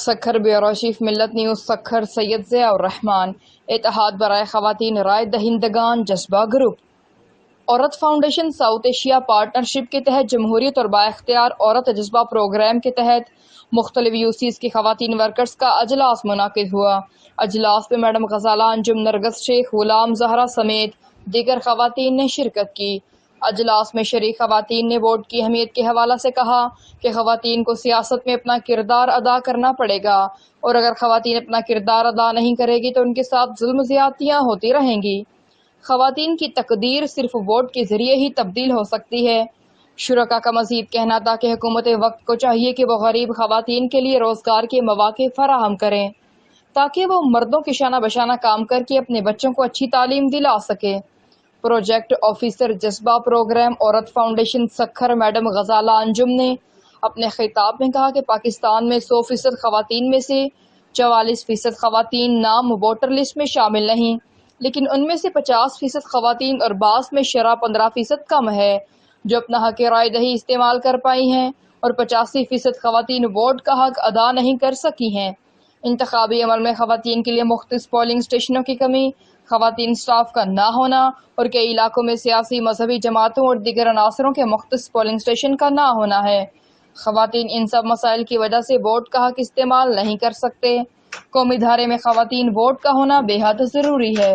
Sukkur bureau chief ملت news Sukkur سید ضیاء الرحمان، اتحاد برائے خواتین رائے دہندگان جذبہ گروپ، عورت فاؤنڈیشن ساؤتھ ایشیا پارٹنرشپ کے تحت جمہوریت اور بااختیار عورت جذبہ پروگرام کے تحت مختلف یوسیز کی خواتین ورکرز کا اجلاس منعقد ہوا۔ اجلاس میں میڈم غزالہ انجم، نرگس شیخ، غلام زہرا سمیت دیگر خواتین نے شرکت کی۔ اجلاس میں شریک خواتین نے ووٹ کی اہمیت کے حوالے سے کہا کہ خواتین کو سیاست میں اپنا کردار ادا کرنا پڑے گا، اور اگر خواتین اپنا کردار ادا نہیں کرے گی تو ان کے ساتھ ظلم زیادتیاں ہوتی رہیں گی۔ خواتین کی تقدیر صرف ووٹ کے ذریعے ہی تبدیل ہو سکتی ہے۔ شرکاء کا مزید کہنا تھا کہ حکومت وقت کو چاہیے کہ وہ غریب خواتین کے لیے روزگار کے مواقع فراہم کریں تاکہ وہ مردوں کے شانہ بشانہ کام کر کے اپنے بچوں کو اچھی تعلیم دلا سکے۔ پروجیکٹ آفیسر جذبہ پروگرام عورت فاؤنڈیشن سکھر میڈم غزالہ انجم نے اپنے خطاب میں کہا کہ پاکستان میں 100% خواتین میں سے 44% خواتین نام ووٹر لسٹ میں شامل نہیں، لیکن ان میں سے 50% خواتین اور بعض میں شرح 15% کم ہے جو اپنا حق رائے دہی استعمال کر پائی ہیں، اور 85% خواتین ووٹ کا حق ادا نہیں کر سکی ہیں۔ انتخابی عمل میں خواتین کے لیے مختص پولنگ اسٹیشنوں کی کمی، خواتین سٹاف کا نہ ہونا اور کئی علاقوں میں سیاسی مذہبی جماعتوں اور دیگر عناصروں کے مختص پولنگ اسٹیشن کا نہ ہونا ہے۔ خواتین ان سب مسائل کی وجہ سے ووٹ کا حق استعمال نہیں کر سکتے۔ قومی دھارے میں خواتین ووٹ کا ہونا بے حد ضروری ہے۔